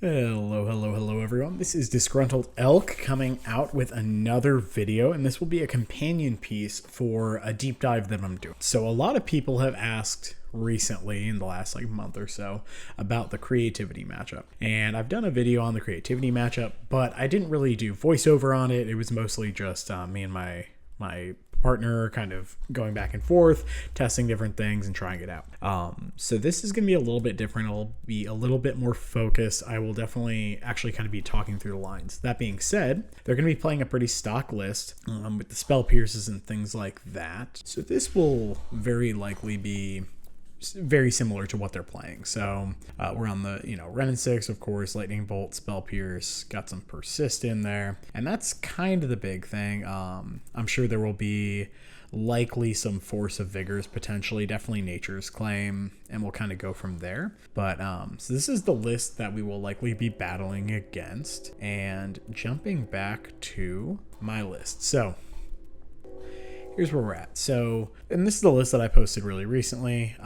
Hello everyone. This is Disgruntled Elk coming out with another video, and this will be a companion piece for a deep dive that I'm doing. So a lot of people have asked recently in the last month or so about the creativity matchup, and I've done a video on the creativity matchup, but I didn't really do voiceover on it. It was mostly just me and my partner kind of going back and forth, testing different things and trying it out. So this is going to be a little bit different. It'll be a little bit more focused. I will definitely actually kind of be talking through the lines. That being said, they're going to be playing a pretty stock list with the spell pierces and things like that. So this will very likely be very similar to what they're playing. So we're on the, Ren and 6, of course, Lightning Bolt, Spell Pierce, got some Persist in there. And that's kind of the big thing. I'm sure there will be likely some Force of Vigors, potentially, definitely Nature's Claim, and we'll kind of go from there. But so this is the list that we will likely be battling against. And jumping back to my list. So here's where we're at. So, and this is the list that I posted really recently.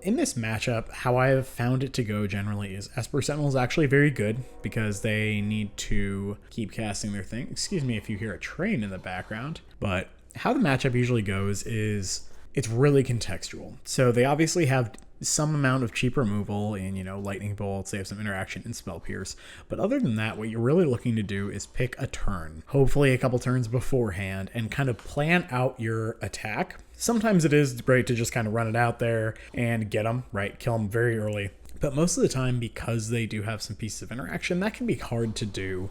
In this matchup, how I have found it to go generally is Esper Sentinel is actually very good because they need to keep casting their thing. Excuse me if you hear a train in the background. But how the matchup usually goes is it's really contextual. So they obviously have some amount of cheap removal in, Lightning Bolts. They have some interaction in Spell Pierce. But other than that, what you're really looking to do is pick a turn, hopefully a couple turns beforehand, and kind of plan out your attack. Sometimes it is great to just kind of run it out there and get them, right? Kill them very early. But most of the time, because they do have some pieces of interaction, that can be hard to do.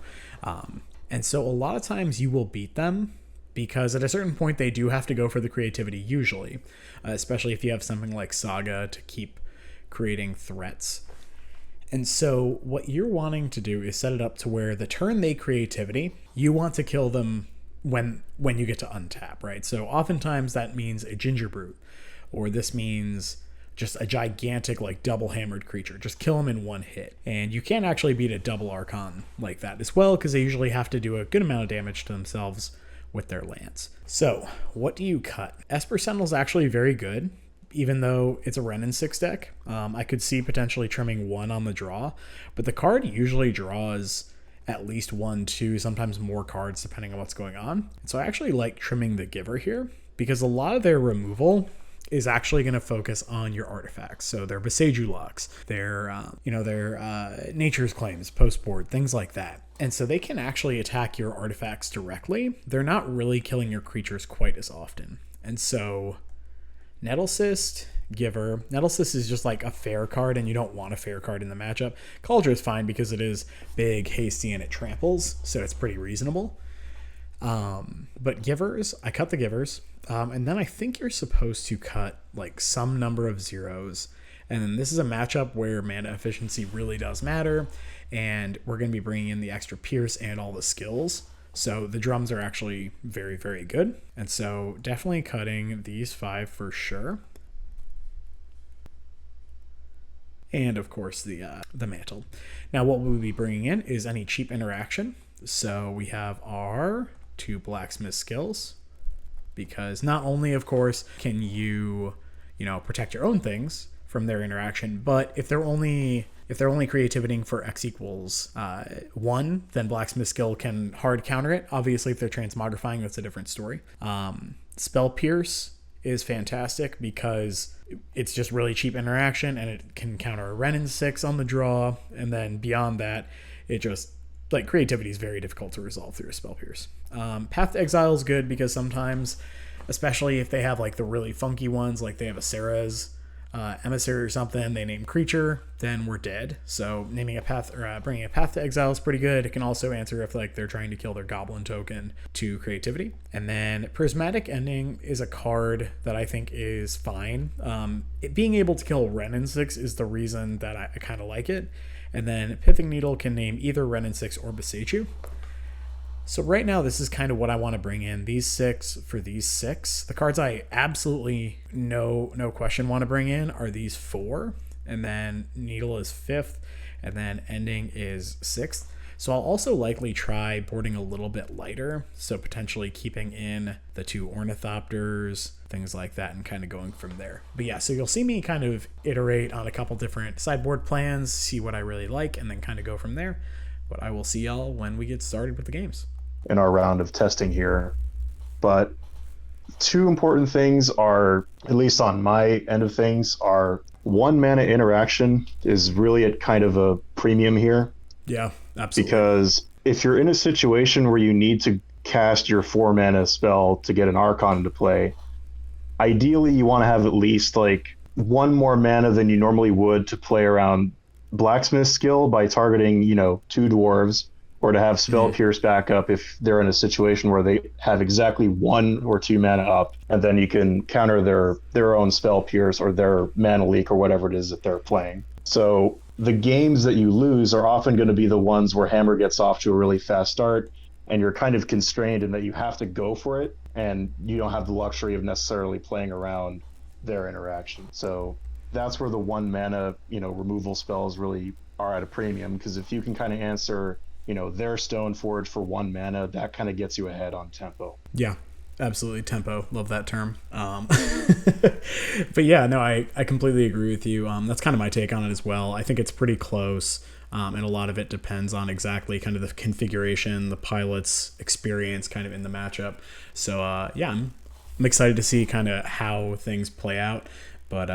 And so a lot of times you will beat them, because at a certain point they do have to go for the creativity usually, especially if you have something like Saga to keep creating threats. And so what you're wanting to do is set it up to where the turn they creativity, you want to kill them when you get to untap, right? So oftentimes that means a Ginger Brute, or this means just a gigantic double hammered creature. Just kill them in one hit. And you can't actually beat a double Archon like that as well, because they usually have to do a good amount of damage to themselves with their lance. So what do you cut? Esper Sentinel is actually very good, even though it's a Ren and 6 deck. I could see potentially trimming one on the draw, but the card usually draws at least 1, 2, sometimes more cards depending on what's going on. And so I actually like trimming the Giver here, because a lot of their removal is actually going to focus on your artifacts. So their Boseiju Locks, their Nature's Claims, post-board, things like that. And so they can actually attack your artifacts directly. They're not really killing your creatures quite as often. And so Nettle Cyst, Giver. Nettle Cyst is just like a fair card, and you don't want a fair card in the matchup. Cauldron is fine because it is big, hasty, and it tramples, so it's pretty reasonable. But Givers, I cut the Givers. And then I think you're supposed to cut some number of zeros. And then this is a matchup where mana efficiency really does matter. And we're going to be bringing in the extra Pierce and all the skills. So the drums are actually very, very good. And so definitely cutting these 5 for sure. And of course the mantle. Now what we'll be bringing in is any cheap interaction. So we have our 2 blacksmith skills, because not only, of course, can you protect your own things from their interaction, but if they're only creativitying for X equals 1, then blacksmith skill can hard counter it. Obviously, if they're transmogrifying, that's a different story. Spell Pierce is fantastic because it's just really cheap interaction, and it can counter a Ren and 6 on the draw, and then beyond that, it just creativity is very difficult to resolve through a Spell Pierce. Path to Exile is good because sometimes, especially if they have the really funky ones, like they have a Ceres emissary or something, they name creature, then we're dead. So naming a path or bringing a Path to Exile is pretty good. It can also answer if they're trying to kill their Goblin token to creativity. And then Prismatic Ending is a card that I think is fine. Being able to kill Ren and 6 is the reason that I kind of like it. And then Pithing Needle can name either Ren and 6 or Boseiju. So right now, this is kind of what I want to bring in. These 6 for these 6. The cards I absolutely no question want to bring in are these 4. And then Needle is 5th. And then Ending is 6th. So I'll also likely try boarding a little bit lighter, so potentially keeping in the 2 ornithopters, things like that, and kind of going from there. But yeah, so you'll see me kind of iterate on a couple different sideboard plans, see what I really like, and then kind of go from there. But I will see y'all when we get started with the games. In our round of testing here. But 2 important things are, at least on my end of things, are 1 mana interaction is really at kind of a premium here. Yeah, absolutely. Because if you're in a situation where you need to cast your 4 mana spell to get an Archon into play, ideally you want to have at least like 1 more mana than you normally would to play around Blacksmith skill by targeting, 2 dwarves, or to have Spell Pierce backup if they're in a situation where they have exactly 1 or 2 mana up, and then you can counter their own Spell Pierce or their mana leak or whatever it is that they're playing. So the games that you lose are often going to be the ones where Hammer gets off to a really fast start, and you're kind of constrained in that you have to go for it, and you don't have the luxury of necessarily playing around their interaction. So that's where the 1 mana, removal spells really are at a premium, because if you can kind of answer, their Stoneforge for 1 mana, that kind of gets you ahead on tempo. Yeah, absolutely. Tempo. Love that term. But yeah, no, I completely agree with you. That's kind of my take on it as well. I think it's pretty close. And a lot of it depends on exactly kind of the configuration, the pilot's experience kind of in the matchup. So yeah, I'm excited to see kind of how things play out. But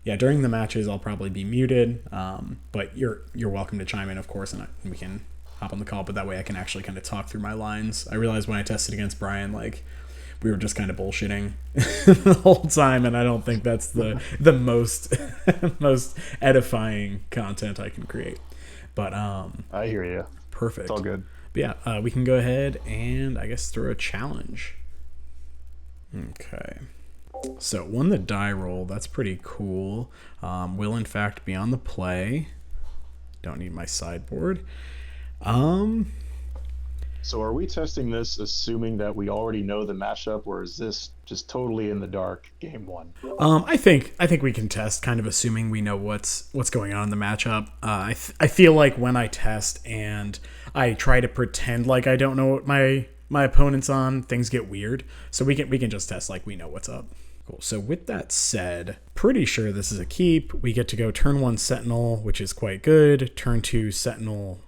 yeah, during the matches, I'll probably be muted. But you're welcome to chime in, of course, and we can hop on the call. But that way I can actually kind of talk through my lines. I realized when I tested against Brian, like, we were just kind of bullshitting the whole time, and I don't think that's the most most edifying content I can create. But I hear you. Perfect. It's all good. But yeah, we can go ahead and I guess throw a challenge. Okay. So won the die roll. That's pretty cool. Will in fact be on the play. Don't need my sideboard. So are we testing this assuming that we already know the matchup, or is this just totally in the dark game 1? I think we can test, kind of assuming we know what's going on in the matchup. I feel like when I test and I try to pretend like I don't know what my opponent's on, things get weird. So we can just test like we know what's up. Cool. So with that said, pretty sure this is a keep. We get to go turn 1 Sentinel, which is quite good. Turn 2 Sentinel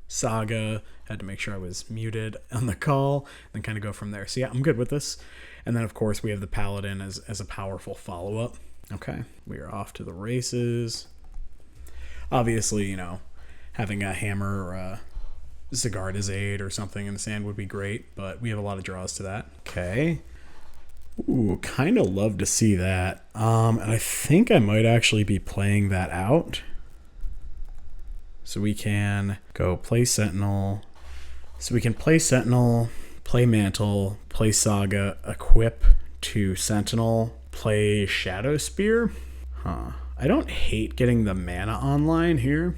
Saga. Had to make sure I was muted on the call, then kind of go from there. So yeah, I'm good with this. And then of course we have the Paladin as a powerful follow-up. Okay, we are off to the races. Obviously, having a hammer or a Zygarde's Aid or something in the sand would be great, but we have a lot of draws to that. Okay. Ooh, kind of love to see that. And I think I might actually be playing that out. So we can go play Sentinel. So we can play Sentinel, play Mantle, play Saga, equip to Sentinel, play Shadow Spear. I don't hate getting the mana online here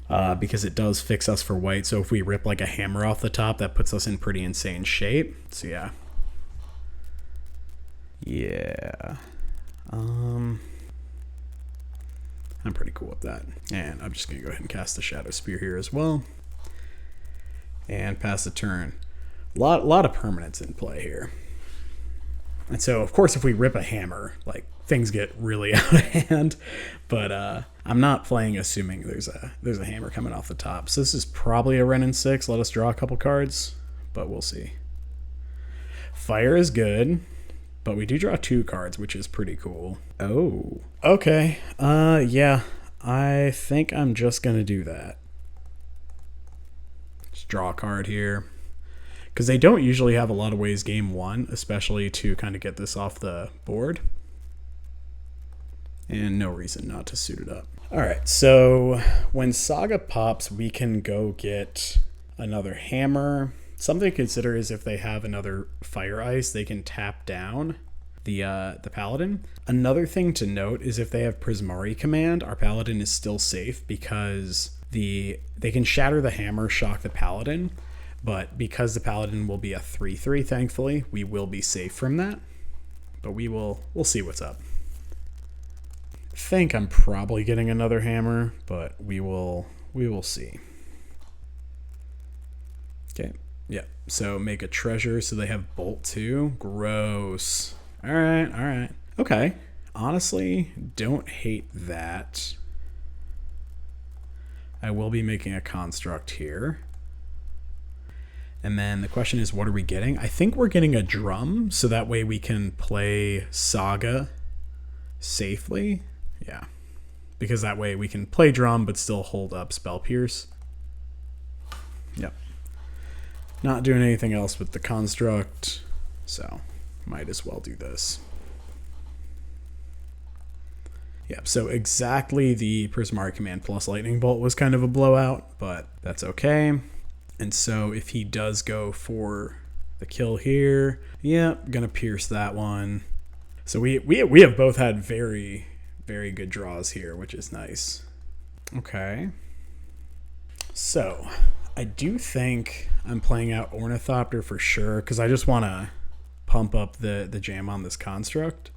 because it does fix us for white. So if we rip like a hammer off the top, that puts us in pretty insane shape. So yeah. Yeah. I'm pretty cool with that. And I'm just going to go ahead and cast the Shadow Spear here as well. And pass the turn. A lot of permanents in play here. And so, of course, if we rip a hammer, like, things get really out of hand. But I'm not playing assuming there's a hammer coming off the top. So this is probably a Wrenn and 6. Let us draw a couple cards, but we'll see. Fire is good, but we do draw 2 cards, which is pretty cool. Oh, okay. Yeah, I think I'm just going to do that. Just draw a card here. Because they don't usually have a lot of ways game 1, especially to kind of get this off the board. And no reason not to suit it up. All right, so when Saga pops, we can go get another hammer. Something to consider is if they have another Fire Ice, they can tap down the Paladin. Another thing to note is if they have Prismari Command, our Paladin is still safe because they can shatter the hammer, shock the Paladin, but because the Paladin will be a 3/3, thankfully, we will be safe from that. But we'll see what's up. I think I'm probably getting another hammer, but we will see. Okay. Yeah. So make a treasure so they have bolt too. Gross. All right. All right. Okay. Honestly, don't hate that. I will be making a construct here. And then the question is, what are we getting? I think we're getting a drum, so that way we can play Saga safely. Yeah. Because that way we can play drum but still hold up Spell Pierce. Yep. Not doing anything else with the construct, so might as well do this. Yep, so exactly the Prismari Command plus Lightning Bolt was kind of a blowout, but that's okay. And so if he does go for the kill here, yep, gonna pierce that one. So we have both had very, very good draws here, which is nice. Okay. So I do think I'm playing out Ornithopter for sure, because I just want to pump up the jam on this construct.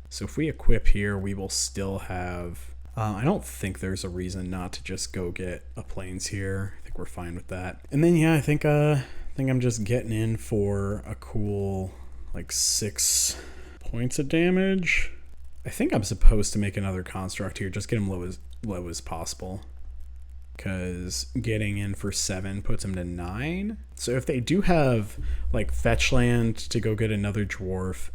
So if we equip here, we will still have... I don't think there's a reason not to just go get a plains here. I think we're fine with that. And then, yeah, I think I'm just getting in for a cool, like, 6 points of damage. I think I'm supposed to make another construct here. Just get him low as possible. Because getting in for 7 puts him to 9. So if they do have, like, fetch land to go get another dwarf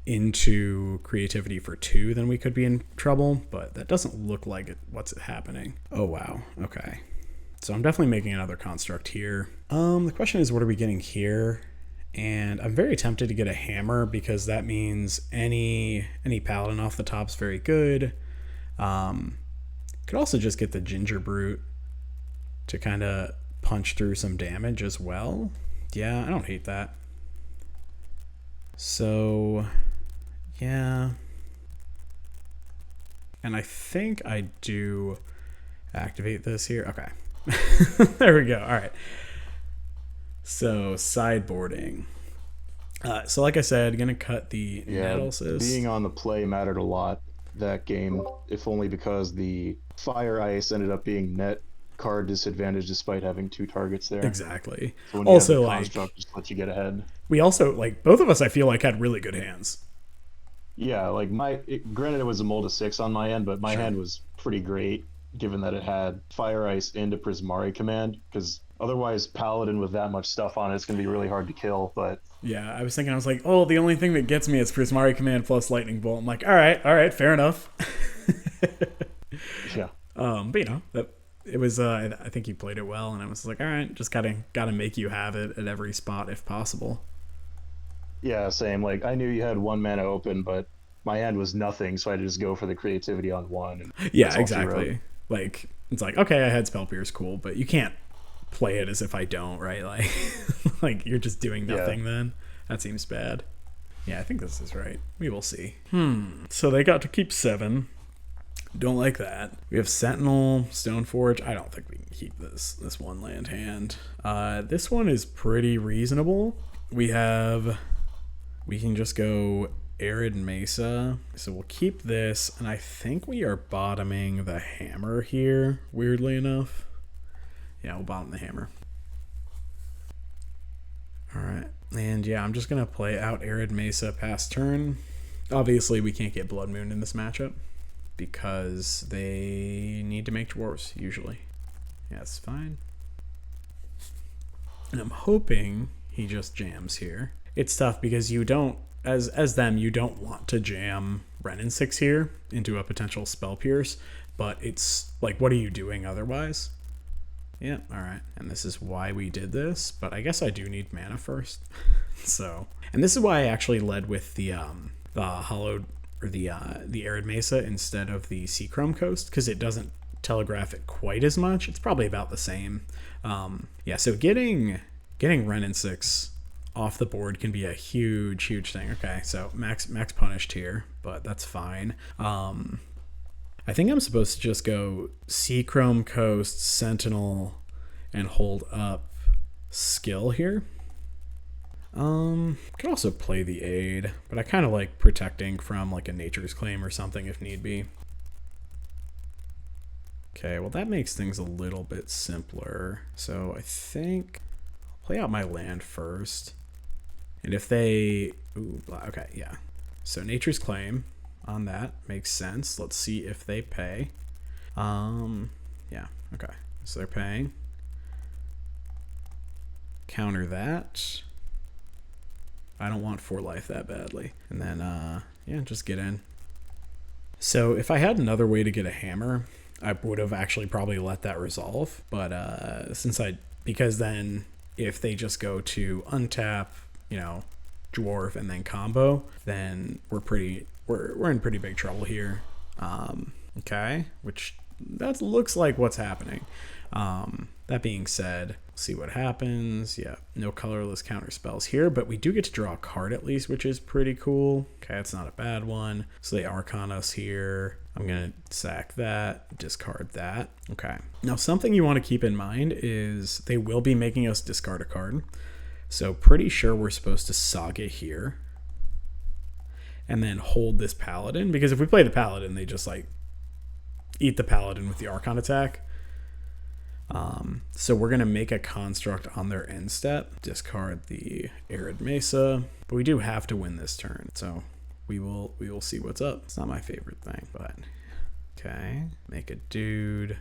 into creativity for 2, then we could be in trouble, but that doesn't look like it. What's happening? Oh wow, okay. So I'm definitely making another construct here. The question is, what are we getting here? And I'm very tempted to get a hammer, because that means any paladin off the top is very good. Could also just get the Ginger Brute to kind of punch through some damage as well. Yeah, I don't hate that. So yeah, and I think I do activate this here. Okay. There we go. All right. So sideboarding. So like I said, gonna cut the Nettlesis. Being on the play mattered a lot that game, if only because the Fire Ice ended up being net card disadvantage despite having 2 targets there. Exactly. So when you also, have the construct, just let you get ahead. We also, like, both of us, I feel like, had really good hands. Yeah, like granted it was a mold of 6 on my end, but my hand was pretty great given that it had Fire Ice into Prismari Command, because otherwise Paladin with that much stuff on it's going to be really hard to kill. But yeah, I was like, oh, the only thing that gets me is Prismari Command plus Lightning Bolt. I'm like, all right, fair enough. Yeah. But you know, it was I think you played it well, and I was like, all right, just gotta make you have it at every spot if possible. Yeah, same. Like, I knew you had 1 mana open, but my hand was nothing, so I had to just go for the creativity on 1. And yeah, exactly. Like, it's like, okay, I had Spell Pierce, cool, but you can't play it as if I don't, right? Like, like you're just doing nothing then. That seems bad. Yeah, I think this is right. We will see. So they got to keep 7. Don't like that. We have Sentinel, Stoneforge. I don't think we can keep this 1 land hand. This one is pretty reasonable. We can just go Arid Mesa. So we'll keep this, and I think we are bottoming the hammer here, weirdly enough. Yeah, we'll bottom the hammer. Alright, and yeah, I'm just going to play out Arid Mesa past turn. Obviously, we can't get Blood Moon in this matchup, because they need to make dwarves, usually. Yeah, it's fine. And I'm hoping he just jams here. It's tough because you don't, as them, you don't want to jam Renin 6 here into a potential Spell Pierce, but it's like, what are you doing otherwise? Yeah, alright. And this is why we did this, but I guess I do need mana first. So, and this is why I actually led with the Hollowed, or the Arid Mesa instead of the Seachrome Coast, because it doesn't telegraph it quite as much. It's probably about the same. Yeah, so getting Renin 6 off the board can be a huge thing. Okay, so max punished here, but that's fine. I think I'm supposed to just go Seachrome Coast, Sentinel, and hold up skill here. Could also play the aid, but I kind of like protecting from like a Nature's Claim or something if need be. Okay, well that makes things a little bit simpler. So I think play out my land first. And if they... Ooh, okay, yeah. So Nature's Claim on that makes sense. Let's see if they pay. Yeah, okay. So they're paying. Counter that. I don't want 4 life that badly. And then, yeah, just get in. So if I had another way to get a hammer, I would have actually probably let that resolve. But because then if they just go to untap, you know, dwarf and then combo, then we're in pretty big trouble here. Okay, which that looks like what's happening. That being said, see what happens. Yeah, no colorless counter spells here, but we do get to draw a card at least, which is pretty cool. Okay, it's not a bad one. So they Archon us here. I'm gonna sack that, discard that. Okay, now something you want to keep in mind is they will be making us discard a card. So pretty sure we're supposed to Saga here and then hold this Paladin, because if we play the Paladin, they just like eat the Paladin with the Archon attack. So we're going to make a construct on their end step, discard the Arid Mesa, but we do have to win this turn. So we will see what's up. It's not my favorite thing, but okay, make a dude.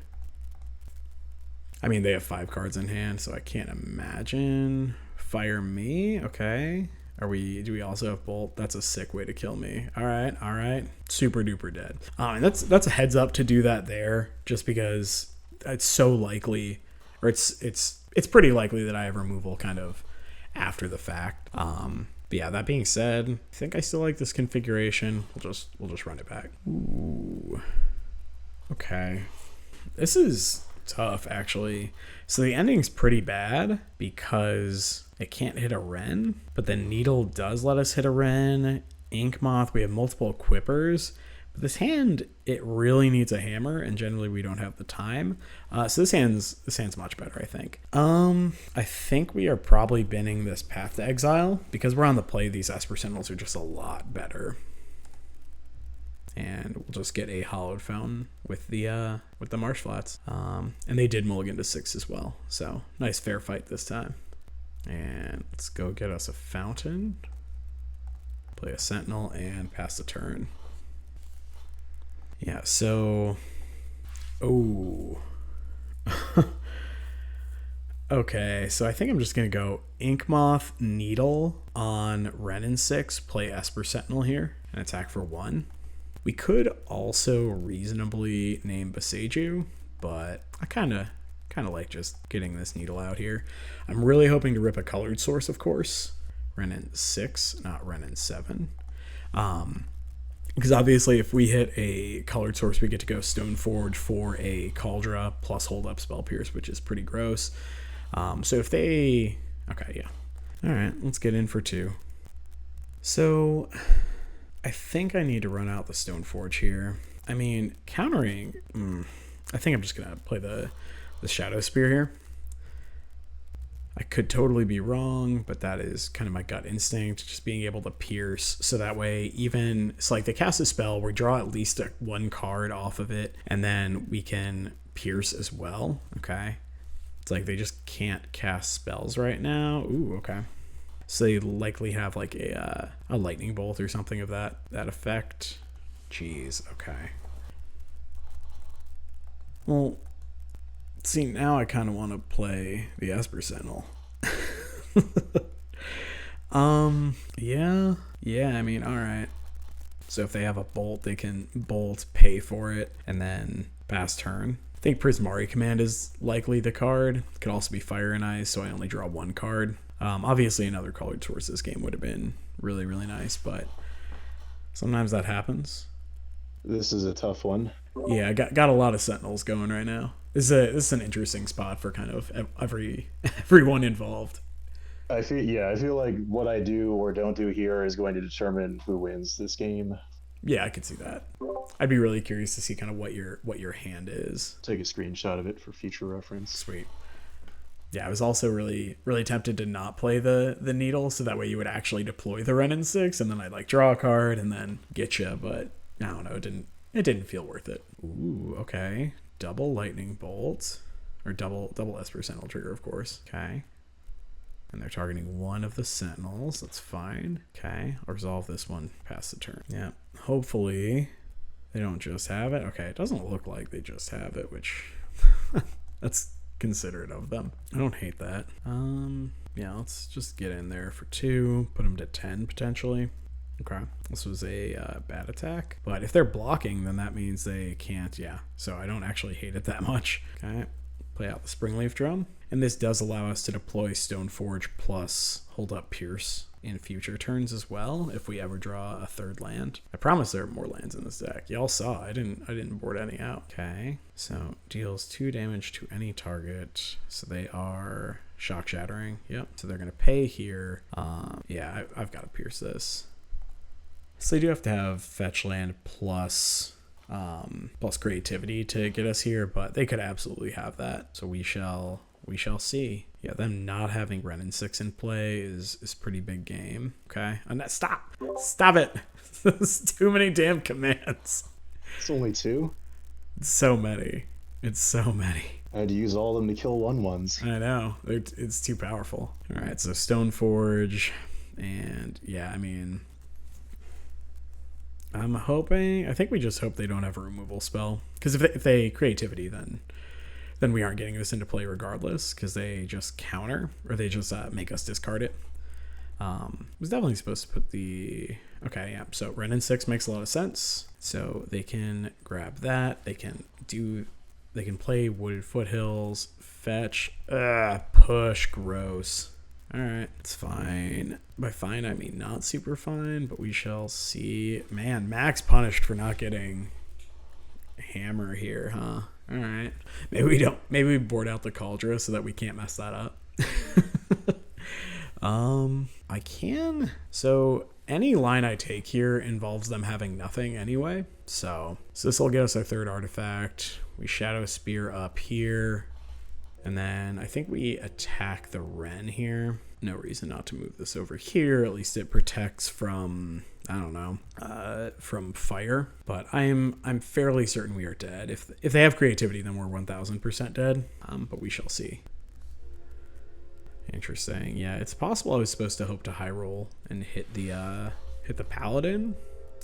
I mean, they have 5 cards in hand, so I can't imagine. Fire me. Okay. Do we also have bolt? That's a sick way to kill me. All right. Super duper dead. And that's a heads up to do that there, just because it's so likely, or it's pretty likely that I have removal kind of after the fact. But yeah, that being said, I think I still like this configuration. We'll just run it back. Ooh. Okay. This is tough, actually. So the ending's pretty bad because it can't hit a Wren, but the Needle does let us hit a Wren. Ink Moth, we have multiple Equippers. But this hand, it really needs a hammer, and generally we don't have the time. So this hand's much better, I think. I think we are probably binning this Path to Exile because we're on the play. These Esper Sentinels are just a lot better. And we'll just get a Hollowed Fountain with the Marsh Flats. And they did mulligan to 6 as well. So nice fair fight this time. And let's go get us a Fountain. Play a Sentinel and pass the turn. Yeah, so... Oh. Okay, so I think I'm just going to go Ink Moth, Needle on Wren and 6, play Esper Sentinel here, and attack for 1. We could also reasonably name Boseiju, but I kind of like just getting this Needle out here. I'm really hoping to rip a colored source, of course. Wren and 6, not Wren and 7. Because obviously if we hit a colored source, we get to go Stoneforge for a Cauldra plus hold up Spell Pierce, which is pretty gross. So if they... Okay, yeah. All right, let's get in for 2. So I think I need to run out the Stoneforge here. I mean, countering... I think I'm just going to play the Shadow Spear here. I could totally be wrong, but that is kind of my gut instinct, just being able to pierce. So that way, even it's like they cast a spell, we draw at least 1 card off of it, and then we can pierce as well. Okay. It's like they just can't cast spells right now. Ooh, okay. So they likely have like a lightning bolt or something of that effect. Jeez, okay. Well, see, now I kind of want to play the Esper Sentinel. Yeah, I mean, all right. So if they have a bolt, they can bolt, pay for it, and then pass turn. I think Prismari Command is likely the card. It could also be Fire and Ice, so I only draw 1 card. Obviously, another colored source this game would have been really, really nice, but sometimes that happens. This is a tough one. Yeah, I got a lot of Sentinels going right now. This is an interesting spot for kind of everyone involved. I feel like what I do or don't do here is going to determine who wins this game. Yeah, I could see that. I'd be really curious to see kind of what your hand is. Take a screenshot of it for future reference. Sweet. Yeah, I was also really, really tempted to not play the Needle, so that way you would actually deploy the Wren and 6, and then I'd like draw a card and then get you. But I don't know, it didn't feel worth it. Ooh, okay. Double Lightning Bolt, or double Esper Sentinel trigger, of course. Okay. And they're targeting one of the sentinels. That's fine. Okay, I'll resolve this one past the turn. Yeah, hopefully they don't just have it. Okay, it doesn't look like they just have it, which that's considerate of them. I don't hate that. Yeah, let's just get in there for 2, put them to 10 potentially. Okay, this was a bad attack, but if they're blocking, then that means they can't. Yeah, so I don't actually hate it that much. Okay, play out the Springleaf Drum, and this does allow us to deploy Stoneforge plus hold up Pierce in future turns as well if we ever draw a 3rd land. I promise there are more lands in this deck. Y'all saw I didn't board any out. Okay, so deals 2 damage to any target, so they are shock shattering. Yep, so they're gonna pay here. Yeah, I've got to pierce this. So they do have to have fetch land plus creativity to get us here, but they could absolutely have that. So we shall see. Yeah, them not having Ren and 6 in play is pretty big game. Okay, and that, stop it. There's too many damn commands. It's only 2. It's so many. I had to use all of them to kill 1/1s. I know, it's too powerful. All right, so Stoneforge, and yeah, I mean, I think we just hope they don't have a removal spell, because if they creativity, then we aren't getting this into play regardless, because they just counter, or they just make us discard it. It was definitely supposed to put the... Okay, yeah, so Ren and 6 makes a lot of sense. So they can grab that. They can play Wooded Foothills, fetch, push, gross. Alright, it's fine. By fine, I mean not super fine, but we shall see. Man, Max punished for not getting hammer here, huh? Alright. Maybe we board out the Cauldron so that we can't mess that up. I can. So any line I take here involves them having nothing anyway. So this will get us our 3rd artifact. We Shadow Spear up here. And then I think we attack the Wren here. No reason not to move this over here. At least it protects from, I don't know, from fire. But I'm fairly certain we are dead. If they have creativity, then we're 1000% dead. But we shall see. Interesting. Yeah, it's possible I was supposed to hope to high roll and hit the Paladin.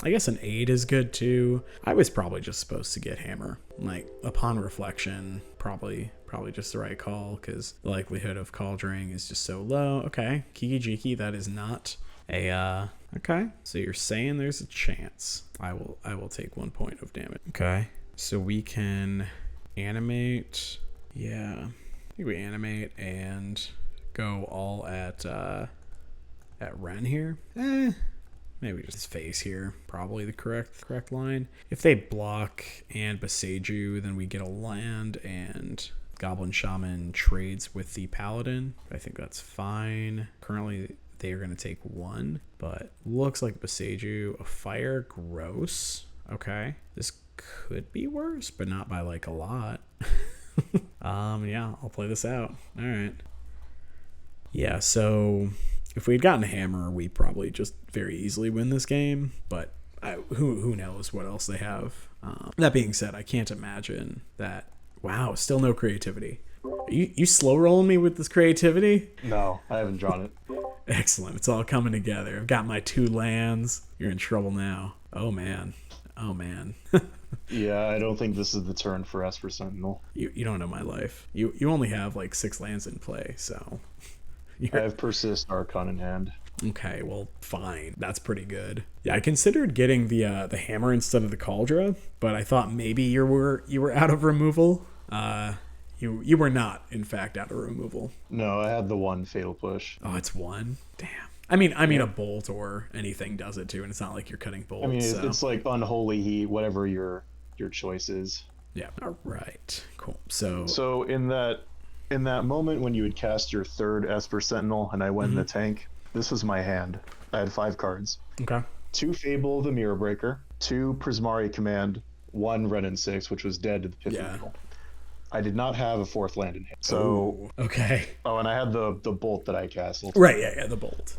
I guess an 8 is good too. I was probably just supposed to get hammer. Like, upon reflection, probably just the right call, because the likelihood of Cauldron is just so low. Okay, Kiki Jiki, that is not a okay. So you're saying there's a chance. I will take 1 point of damage. Okay. So we can animate. Yeah. I think we animate and go all at Ren here. Maybe just his face here. Probably the correct line. If they block and Beseju, then we get a land, and Goblin Shaman trades with the Paladin. I think that's fine. Currently, they are going to take 1, but looks like Beseju, a fire, gross. Okay. This could be worse, but not by like a lot. Yeah, I'll play this out. All right. Yeah, so if we had gotten a hammer, we probably just very easily win this game, but who knows what else they have. That being said, I can't imagine that. Wow, still no creativity. You slow rolling me with this creativity? No, I haven't drawn it. Excellent. It's all coming together. I've got my 2 lands. You're in trouble now. Oh, man. Yeah, I don't think this is the turn for Esper Sentinel. You don't know my life. You only have like 6 lands in play, so... I have Persist Archon in hand. Okay, well, fine. That's pretty good. Yeah, I considered getting the hammer instead of the Cauldron, but I thought maybe you were out of removal. You were not, in fact, out of removal. No, I had the 1 Fatal Push. Oh, it's 1? Damn. I mean, yeah. A bolt or anything does it too, and it's not like you're cutting bolts. I mean, it's like Unholy Heat, whatever your choice is. Yeah. All right. Cool. So in that moment when you would cast your 3rd Esper Sentinel and I went in the tank, this was my hand. I had 5 cards. Okay. 2 Fable of the Mirror Breaker, 2 Prismari Command, 1 Ren and 6, which was dead to the Pith Needle. I did not have a 4th land in hand. So ooh, okay. Oh, and I had the bolt that I cast. Right, yeah, the bolt.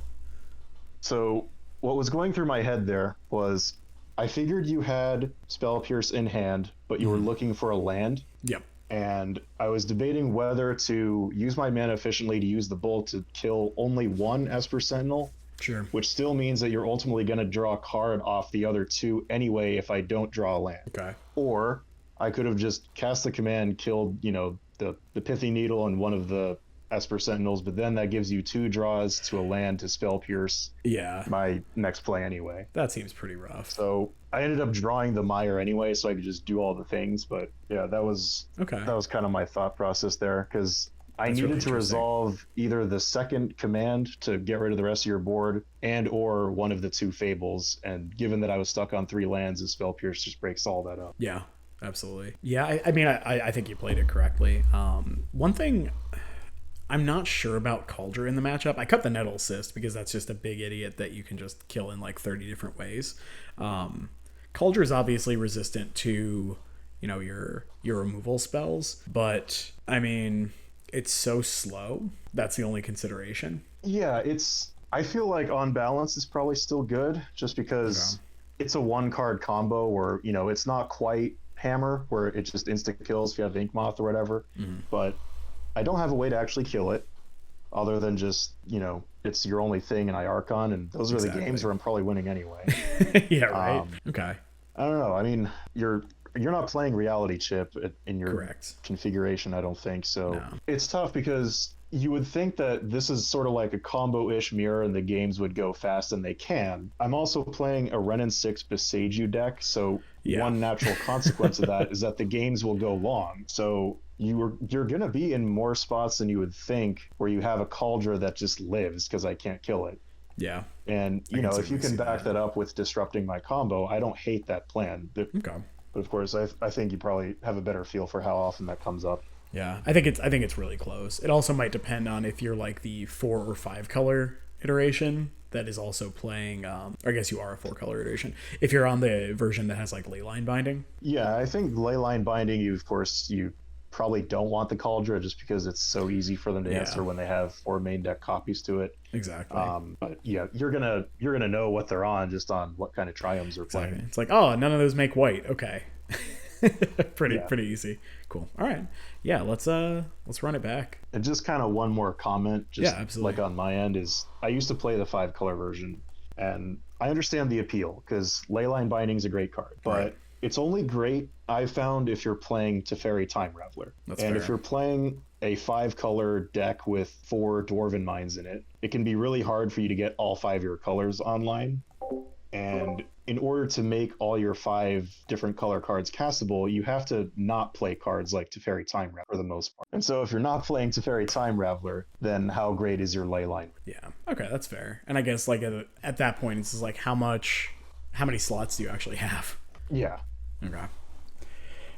So what was going through my head there was I figured you had Spell Pierce in hand, but you were looking for a land. Yep. and I was debating whether to use my mana efficiently to use the bolt to kill only one Esper Sentinel, Sure. which still means that you're ultimately going to draw a card off the other two anyway if I don't draw a land. Okay. Or I could have just cast the command, killed, the Pithy Needle and one of the Esper Sentinels, but then that gives you 2 draws to a land to Spell Pierce Yeah. my next play anyway. That seems pretty rough. So I ended up drawing the Mire anyway, so I could just do all the things. But yeah, that was kind of my thought process there, because I needed to resolve either the second command to get rid of the rest of your board and or one of the 2 Fables. And given that I was stuck on 3 lands, the Spell Pierce just breaks all that up. Yeah, absolutely. Yeah, I mean, I think you played it correctly. One thing I'm not sure about Kaldra in the matchup. I cut the Nettle Assist because that's just a big idiot that you can just kill in like 30 different ways. Kaldra is obviously resistant to, your removal spells, but I mean, it's so slow. That's the only consideration. Yeah, I feel like on balance it's probably still good, just because it's a 1-card combo where, it's not quite Hammer where it just instant kills if you have Ink Moth or whatever, but I don't have a way to actually kill it other than just, it's your only thing and I Archon, and those are the games where I'm probably winning anyway. Yeah, right. Okay. I don't know. I mean, you're not playing Reality Chip in your configuration, I don't think. So It's tough because you would think that this is sort of like a combo-ish mirror and the games would go fast, and they can. I'm also playing a Renin 6 Beseiju deck, so one natural consequence of that is that the games will go long. So you're going to be in more spots than you would think where you have a Kaldra that just lives because I can't kill it. Yeah. And, if you can back that up with disrupting my combo, I don't hate that plan. Okay. But of course, I think you probably have a better feel for how often that comes up. Yeah, I think it's really close. It also might depend on if you're like the 4 or 5 color iteration that is also playing. Or I guess you are a 4 color iteration. If you're on the version that has like leyline binding. Yeah, I think leyline binding. You probably don't want the Kaldra just because it's so easy for them to answer when they have 4 main deck copies to it. Exactly. But yeah, you're gonna know what they're on just on what kind of triumphs they're playing. It's like, oh, none of those make white. Okay. pretty easy. Cool. All right. Yeah, let's run it back. And just kind of one more comment, absolutely. like on my end, is I used to play the 5 color version, and I understand the appeal because leyline binding is a great card, but it's only great, I found, if you're playing Teferi Time Raveler. That's and fair. If you're playing a 5 color deck with 4 Dwarven Mines in it, it can be really hard for you to get all 5 of your colors online. And in order to make all your 5 different color cards castable, you have to not play cards like Teferi Time Raveler for the most part. And so if you're not playing Teferi Time Raveler, then how great is your leyline? Yeah. Okay, that's fair. And I guess like at that point, it's just like how many slots do you actually have? Yeah. Okay.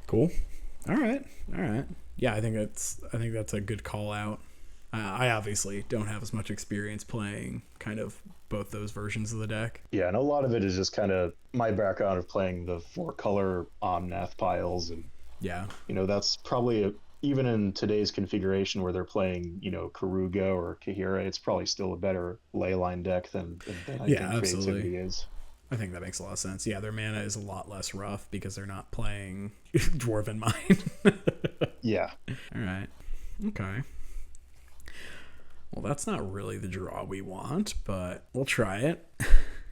Cool. All right. Yeah, I think that's a good call out. I obviously don't have as much experience playing kind of both those versions of the deck. Yeah, and a lot of it is just kind of my background of playing the 4 color Omnath piles, and that's probably even in today's configuration where they're playing, Karuga or Kahira, it's probably still a better leyline deck than I think Creativity is. I think that makes a lot of sense. Yeah, their mana is a lot less rough because they're not playing Dwarven Mine. Yeah. All right. Okay. Well, that's not really the draw we want, but we'll try it.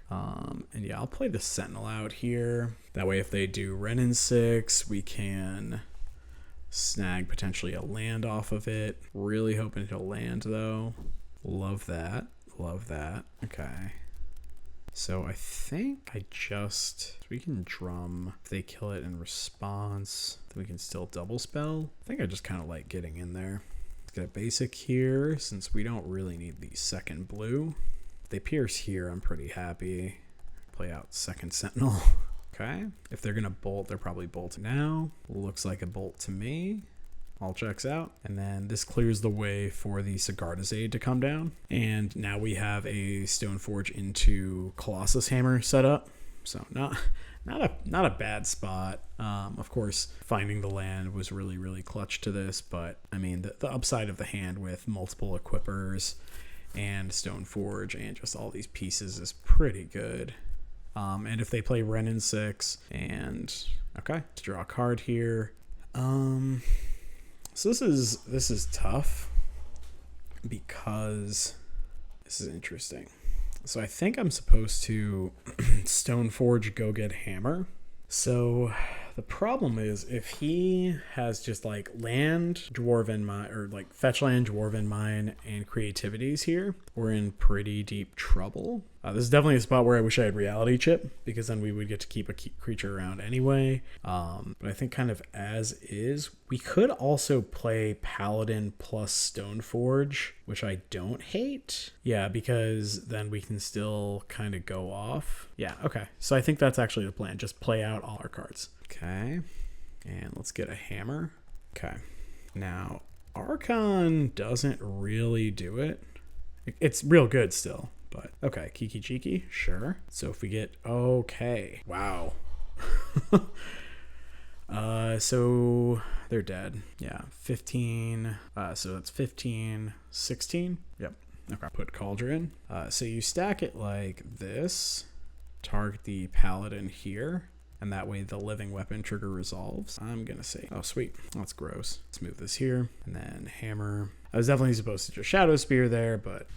And yeah, I'll play the Sentinel out here. That way, if they do Renin 6, we can snag potentially a land off of it. Really hoping it'll land, though. Love that. Okay. So I think we can drum. If they kill it in response, then we can still double spell. I think I just kind of like getting in there. Let's get a basic here since we don't really need the second blue. If they pierce here, I'm pretty happy. Play out second Sentinel. Okay. If they're going to bolt, they're probably bolting now. Looks like a bolt to me. All checks out. And then this clears the way for the Sigarda's Aid to come down. And now we have a Stoneforge into Colossus Hammer set up. So not a bad spot. Of course, finding the land was really, really clutch to this. But, I mean, the upside of the hand with multiple equippers and Stoneforge and just all these pieces is pretty good. And if they play Renin 6 and... Okay, to draw a card here. So this is tough because this is interesting. So I think I'm supposed to Stoneforge Go Get Hammer. So the problem is if he has just like land, Dwarven Mine, or like fetch land, Dwarven Mine, and creativities here, we're in pretty deep trouble. This is definitely a spot where I wish I had Reality Chip, because then we would get to keep a creature around anyway. But I think kind of as is, we could also play Paladin plus Stoneforge, which I don't hate. Yeah, because then we can still kind of go off. Yeah, okay. So I think that's actually the plan. Just play out all our cards. Okay. And let's get a hammer. Okay. Now, Archon doesn't really do it. It's real good still. But okay, Kiki Cheeky, sure. So if we get, okay, wow. So they're dead. Yeah, 15. So that's 15, 16. Yep. Okay. Put Cauldron. So you stack it like this. Target the Paladin here. And that way the living weapon trigger resolves. I'm gonna say, oh sweet, that's gross. Let's move this here. And then hammer. I was definitely supposed to just Shadow Spear there, but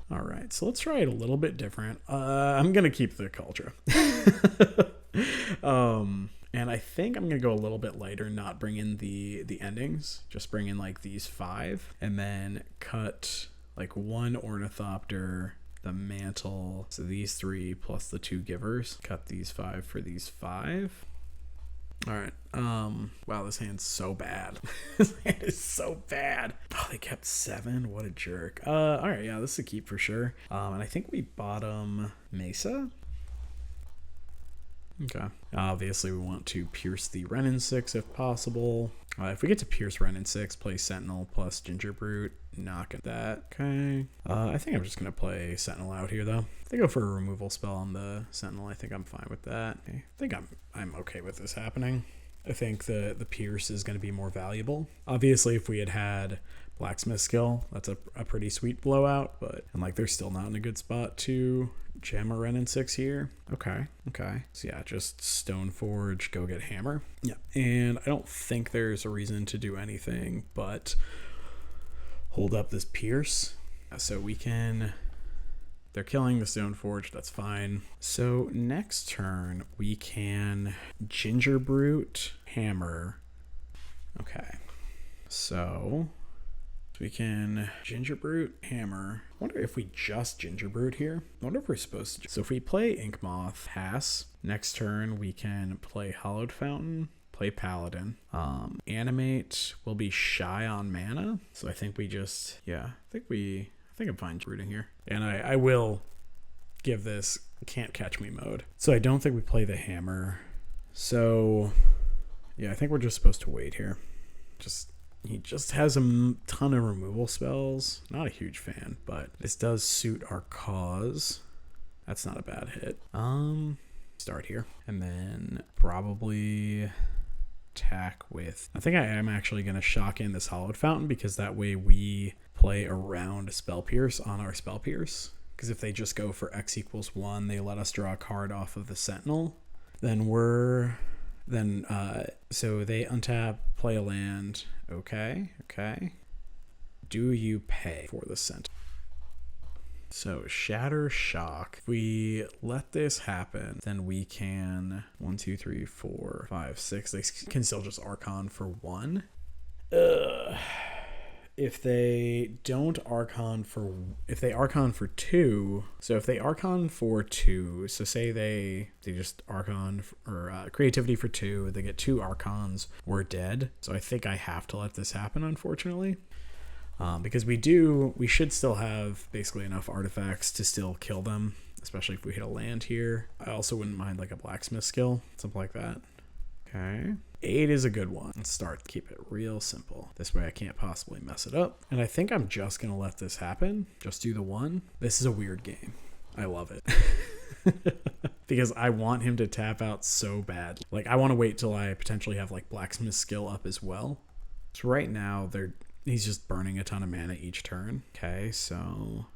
all right, so let's try it a little bit different. I'm going to keep the Cultra. And I think I'm going to go a little bit lighter, not bring in the endings. Just bring in like these 5. And then cut like 1 Ornithopter, the Mantle. So these 3 plus the 2 Givers. Cut these 5 for these 5. All right. Wow, this hand's so bad. This hand is so bad. Oh, they kept 7. What a jerk. All right, yeah, this is a keep for sure. And I think we bottom Mesa. Okay. Obviously, we want to pierce the Renin 6 if possible. If we get to pierce Renin 6, play Sentinel plus Ginger Brute. Knock at that. Okay. I think I'm just going to play Sentinel out here, though. If they go for a removal spell on the Sentinel, I think I'm fine with that. I think I'm okay with this happening. I think the pierce is going to be more valuable. Obviously, if we had Blacksmith skill, that's a pretty sweet blowout, but and like they're still not in a good spot to jam a Renin 6 here. Okay. So yeah, just Stoneforge, Go Get Hammer. Yeah, and I don't think there's a reason to do anything but hold up this pierce. So we can... They're killing the Stoneforge, that's fine. So next turn, we can Ginger Brute, Hammer. Okay. So we can Ginger Brute, Hammer. I wonder if we just Ginger Brute here. I wonder if we're supposed to. So if we play Ink Moth, pass. Next turn, we can play Hallowed Fountain, play Paladin. Animate will be shy on mana. So I think we just, yeah, I think I'm fine rooting here. And I will give this can't catch me mode. So I don't think we play the hammer. So yeah, I think we're just supposed to wait here. He just has a ton of removal spells. Not a huge fan, but this does suit our cause. That's not a bad hit. Start here. And then probably attack with... I think I am actually going to shock in this Hallowed Fountain, because that way we play around Spell Pierce on our Spell Pierce. Because if they just go for X equals 1, they let us draw a card off of the Sentinel. Then so they untap, play a land. Okay. Do you pay for the Sentinel? So Shatter Shock. If we let this happen, then we can 1, 2, 3, 4, 5, 6. They can still just Archon for 1. If they don't Archon for... If they Archon for 2... So if they Archon for 2... So say they just Archon or Creativity for 2. They get 2 Archons. We're dead. So I think I have to let this happen, unfortunately. Because we should still have basically enough artifacts to still kill them. Especially if we hit a land here. I also wouldn't mind like a Blacksmith skill. Something like that. Okay. 8 is a good one. Let's start. Keep it real simple. This way I can't possibly mess it up. And I think I'm just going to let this happen. Just do the 1. This is a weird game. I love it. Because I want him to tap out so bad. Like, I want to wait till I potentially have like Blacksmith skill up as well. So right now he's just burning a ton of mana each turn. Okay, so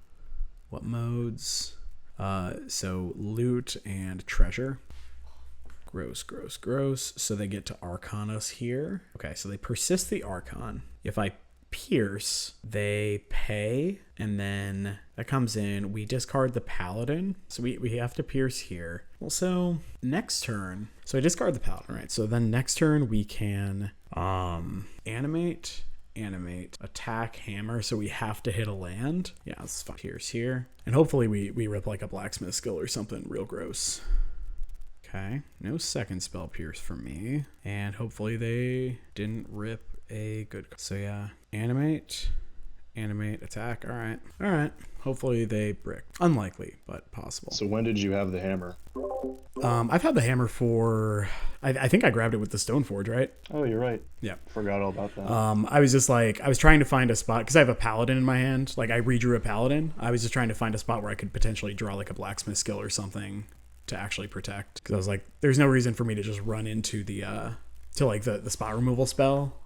what modes? So loot and treasure. Gross, gross, gross. So they get to Archon us here. Okay, so they persist the Archon. If I pierce, they pay, and then that comes in. We discard the Paladin. So we have to pierce here. Well, so next turn, so I discard the Paladin, right? So then next turn we can animate, attack, hammer. So we have to hit a land. Yeah, let's pierce here. And hopefully we rip like a blacksmith skill or something real gross. Okay, no second spell pierce for me. And hopefully they didn't rip a good. So yeah, animate, attack. All right. Hopefully they brick. Unlikely, but possible. So when did you have the hammer? I've had the hammer for, I think I grabbed it with the Stoneforge, right? Oh, you're right. Yeah. Forgot all about that. I was just like, I was trying to find a spot because I have a Paladin in my hand. Like I redrew a Paladin. I was just trying to find a spot where I could potentially draw like a blacksmith skill or something to actually protect. Because I was like, there's no reason for me to just run into the spot removal spell.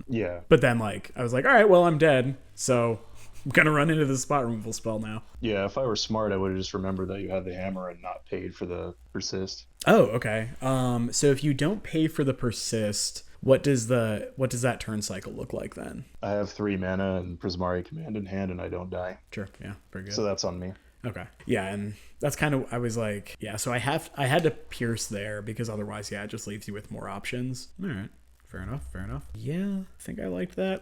Yeah. But then like I was like, all right, well I'm dead, so I'm gonna run into the spot removal spell now. Yeah, if I were smart, I would have just remembered that you had the hammer and not paid for the persist. Oh, okay. So if you don't pay for the persist, what does that turn cycle look like then? I have 3 mana and Prismari Command in hand, and I don't die. Sure. Yeah. Very good. So that's on me. Okay. Yeah, and that's kind of, I was like, yeah. So I had to pierce there because otherwise, yeah, it just leaves you with more options. All right. Fair enough. Yeah, I think I liked that.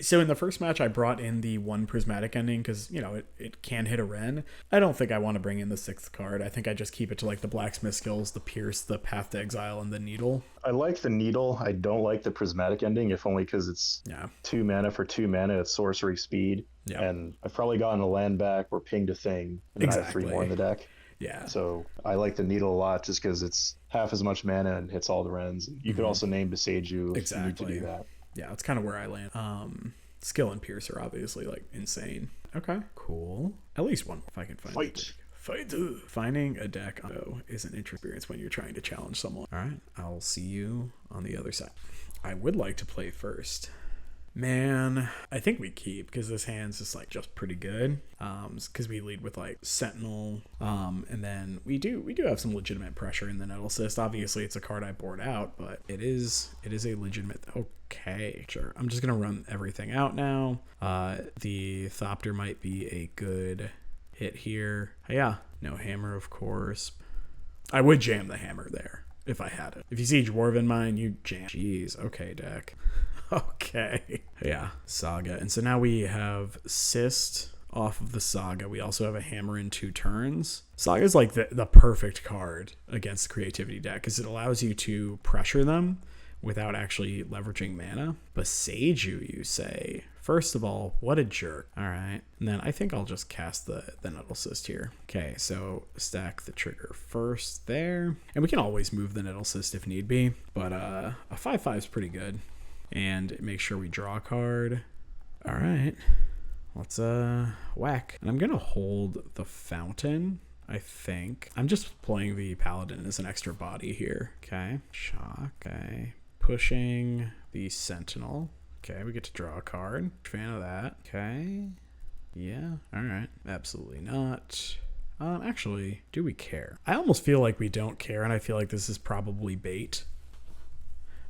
So in the first match, I brought in the 1 prismatic ending because, it can hit a Ren. I don't think I want to bring in the 6th card. I think I just keep it to like the blacksmith skills, the pierce, the path to exile, and the needle. I like the needle. I don't like the prismatic ending, if only because it's 2 mana for 2 mana. It's sorcery speed. Yeah. And I've probably gotten a land back or pinged a thing. And then I have 3 more in the deck. Yeah. So I like the needle a lot just because it's half as much mana and hits all the Rens. You could also name Beseiju if you need to do that. Yeah, that's kind of where I land. Skill and Pierce are obviously like insane. Okay, cool. At least one if I can find it. Fight. Finding a deck is an interesting experience when you're trying to challenge someone. All right, I'll see you on the other side. I would like to play first. Man, I think we keep because this hand's just pretty good. Because we lead with like Sentinel, and then we do have some legitimate pressure in the Nettle Assist. Obviously, it's a card I board out, but it is a legitimate. Okay, sure. I'm just gonna run everything out now. The Thopter might be a good hit here. Yeah, no hammer, of course. I would jam the hammer there if I had it. If you see Dwarven Mine, you jam. Jeez. Okay, deck. Okay. Yeah, Saga. And so now we have Cyst off of the Saga. We also have a hammer in 2 turns. Saga is like the perfect card against the creativity deck because it allows you to pressure them without actually leveraging mana. Beseiju, you say. First of all, what a jerk. All right. And then I think I'll just cast the Nettle Cyst here. Okay, so stack the trigger first there. And we can always move the Nettle Cyst if need be. But a 5/5 is pretty good. And make sure we draw a card. All right. Let's whack. And I'm going to hold the Fountain, I think. I'm just playing the Paladin as an extra body here. Okay. Shock. Okay. Pushing the Sentinel. Okay, we get to draw a card. Fan of that. Okay. Yeah. All right. Absolutely not. Actually, do we care? I almost feel like we don't care, and I feel like this is probably bait.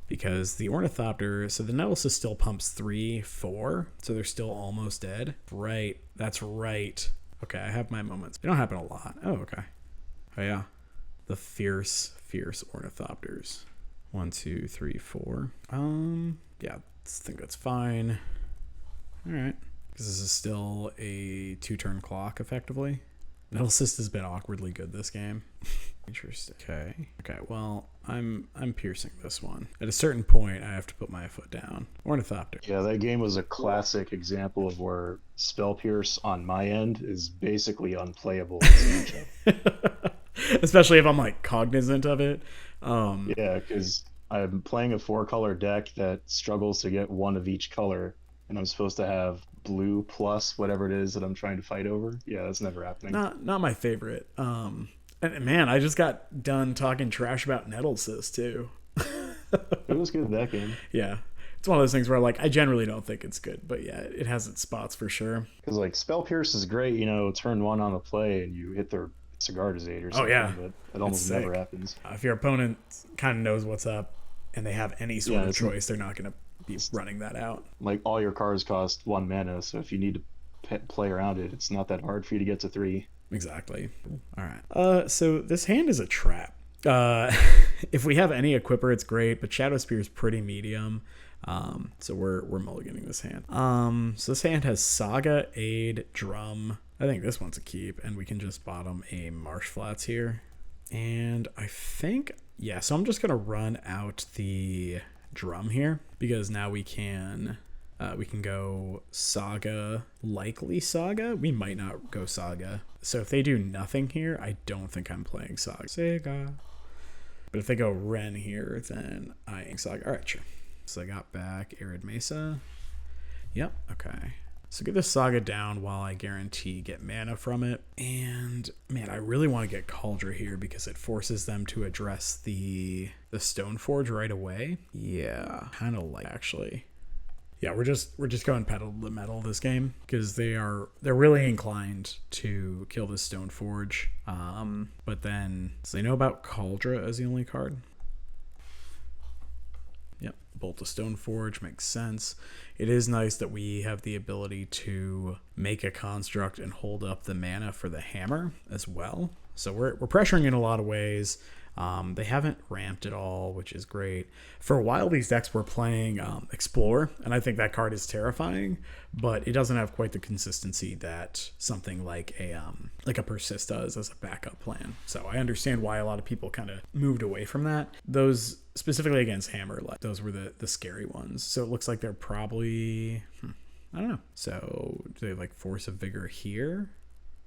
Because the Ornithopter, so the Nettle Cyst still pumps 3/4, so they're still almost dead. Right, that's right. Okay, I have my moments. They don't happen a lot. Oh, okay. Oh, yeah. The fierce Ornithopters. 1, 2, 3, 4. Yeah, I think that's fine. All right. Because this is still a 2-turn clock, effectively. Nettle Cyst has been awkwardly good this game. Interesting. Okay, well, I'm piercing this one. At a certain point, I have to put my foot down. Ornithopter. Yeah, that game was a classic example of where Spell Pierce on my end is basically unplayable as a matchup. Especially if I'm like cognizant of it. Yeah, because I'm playing a 4-color deck that struggles to get 1 of each color, and I'm supposed to have blue plus whatever it is that I'm trying to fight over. Yeah, that's never happening. Not my favorite. And man, I just got done talking trash about Nettle Cyst too. It was good that game. Yeah. It's one of those things where like I generally don't think it's good, but yeah, it has its spots for sure. Because like Spell Pierce is great, turn 1 on the play and you hit their Sagardizade or Oh something, yeah, but it it's almost sick. never happens. If your opponent kind of knows what's up and they have any sort Yeah, of it's choice, they're not going to be it's running that out. like all your cards cost 1 mana, so if you need to play around it, it's not that hard for you to get to 3. Exactly. All right. So this hand is a trap. Uh, if we have any equipper, it's great, but Shadow Spear is pretty medium. So we're mulliganing this hand. So this hand has Saga, Aid, Drum. I think this one's a keep, and we can just bottom a Marsh Flats here. And I think, yeah, so I'm just gonna run out the Drum here because now we can go Saga, likely Saga. We might not go Saga. So if they do nothing here, I don't think I'm playing Saga. But if they go Ren here, then I ain't Saga. All right, sure. So I got back Arid Mesa. Yep, okay. So get the Saga down while I guarantee get mana from it. And man, I really want to get Cauldron here because it forces them to address the Stoneforge right away. Yeah, kind of like actually. Yeah, we're just going pedal to the metal this game because they're really inclined to kill this Stoneforge. But then so they know about Cauldron as the only card. Yep, Bolt of Stoneforge makes sense. It is nice that we have the ability to make a construct and hold up the mana for the hammer as well. So we're pressuring in a lot of ways. They haven't ramped at all, which is great. For a while, these decks were playing Explore, and I think that card is terrifying, but it doesn't have quite the consistency that something like a Persist does as a backup plan. So I understand why a lot of people kind of moved away from that. Those specifically against Hammer, like those were the scary ones. So it looks like they're probably I don't know. So do they have like Force of Vigor here?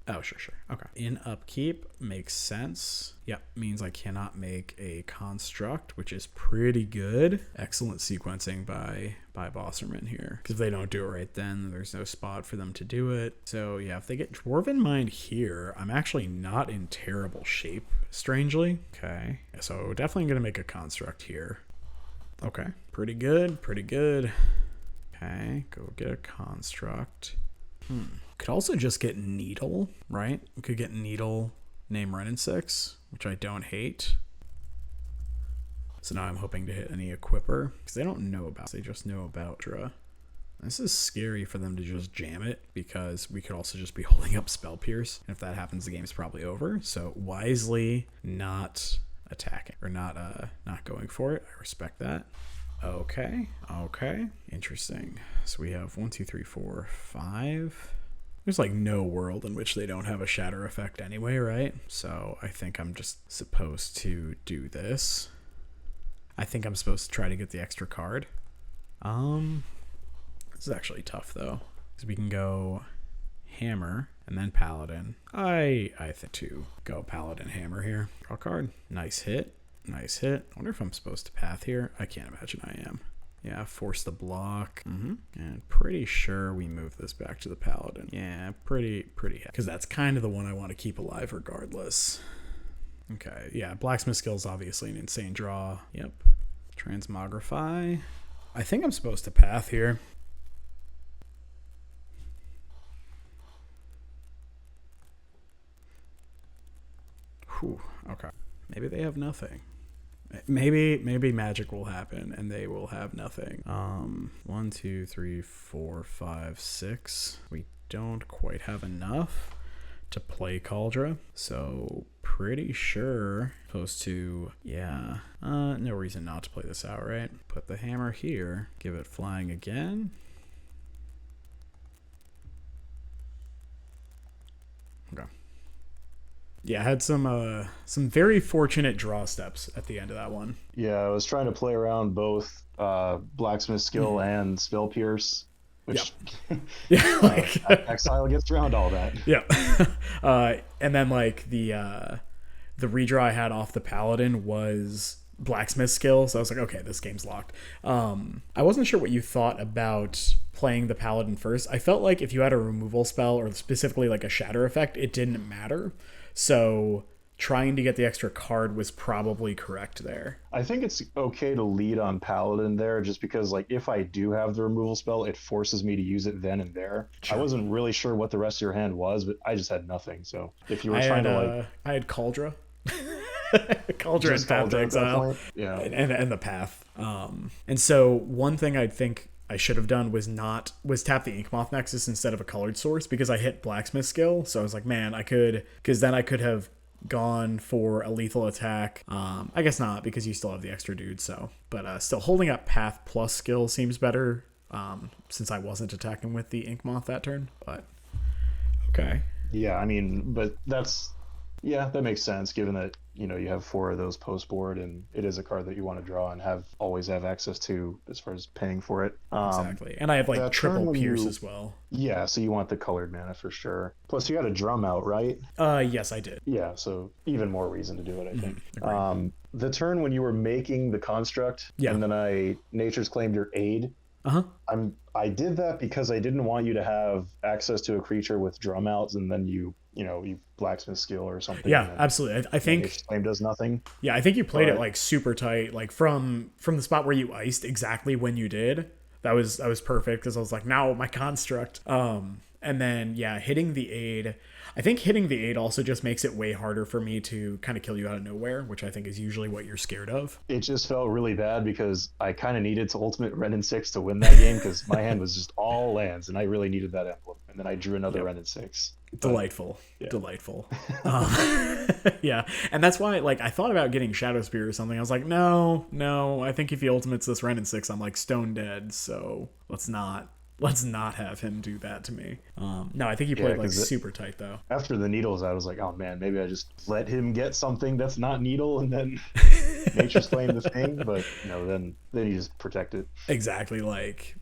Oh, sure. Okay. In upkeep makes sense. Yep, means I cannot make a construct, which is pretty good. Excellent sequencing by Bosserman here. Because if they don't do it right then, there's no spot for them to do it. So yeah, if they get Dwarven Mind here, I'm actually not in terrible shape, strangely. Okay. So definitely going to make a construct here. Okay. Pretty good. Okay, go get a construct. Could also just get Needle, right? We could get Needle, name Ren and 6, which I don't hate. So now I'm hoping to hit any Equipper, because they don't know about it. They just know about Dra. This is scary for them to just jam it, because we could also just be holding up Spell Pierce. And if that happens, the game's probably over. So wisely not attacking, or not going for it. I respect that. Okay, interesting. So we have 1, 2, 3, 4, 5. There's like no world in which they don't have a shatter effect anyway, right? So I think I'm just supposed to do this. I think I'm supposed to try to get the extra card. This is actually tough though, because we can go Hammer and then Paladin. I think to go Paladin Hammer here. Draw card. Nice hit. I wonder if I'm supposed to path here. I can't imagine I am. Yeah, force the block. And pretty sure we move this back to the Paladin. Yeah, pretty because that's kind of the one I want to keep alive regardless. Okay, yeah, Blacksmith Skill is obviously an insane draw. Yep. Transmogrify. I think I'm supposed to path here. Whew, okay. Maybe they have nothing. Maybe magic will happen and they will have nothing. 1, 2, 3, 4, 5, 6. We don't quite have enough to play Cauldron, so pretty sure supposed to, yeah. No reason not to play this out, right? Put the hammer here, give it flying again. Okay. Yeah, I had some very fortunate draw steps at the end of that one. Yeah, I was trying to play around both Blacksmith Skill and Spell Pierce, which Exile gets around all that. Yeah. And then like the redraw I had off the Paladin was Blacksmith Skill, so I was like, okay, this game's locked. I wasn't sure what you thought about playing the Paladin first. I felt like if you had a removal spell or specifically like a shatter effect, it didn't matter. So trying to get the extra card was probably correct there. I think it's okay to lead on Paladin there, just because like if I do have the removal spell, it forces me to use it then and there. I Sure. wasn't really sure what the rest of your hand was, but I just had nothing. So if you were I trying had to like I had Cauldra. Cauldra and just Path call to it at that Exile. point, yeah, And the Path. And so one thing I think I should have done was tap the Inkmoth Nexus instead of a colored source, because I hit Blacksmith skill. So I was like, man, because then I could have gone for a lethal attack. I guess not, because you still have the extra dude. So, but still holding up Path plus skill seems better. Since I wasn't attacking with the Inkmoth that turn, but okay. yeah. I mean, but that makes sense given that you have 4 of those post board, and it is a card that you want to draw and always have access to as far as paying for it. Exactly. And I have like that triple turn when pierce as well. Yeah, so you want the colored mana for sure. Plus, you got a drum out, right? Yes, I did. Yeah, so even more reason to do it, I think. Agreed. The turn when you were making the construct, Yeah. and then I Nature's Claimed your aid. I did that because I didn't want you to have access to a creature with drum outs, and then you blacksmith skill or something. Yeah, absolutely. I think Nature's Claim does nothing. Yeah, I think you played it But- like super tight, like from the spot where you iced exactly when you did. That was perfect, because I was like, now my construct. And then yeah, hitting the aid. I think hitting the aid also just makes it way harder for me to kind of kill you out of nowhere, which I think is usually what you're scared of. It just felt really bad because I kind of needed to ultimate Ren and 6 to win that game, because my hand was just all lands, and I really needed that emblem. And then I drew another Ren and 6. Delightful. Yeah, and that's why like I thought about getting Shadow Spear or something. I was like, no, I think if he ultimates this Ren and 6, I'm like stone dead, so let's not have him do that to me. No, I think he played like super tight though. After the needles, I was like, oh man, maybe I just let him get something that's not needle, and then Nature's Claim the thing. But then you just protect it. Exactly, like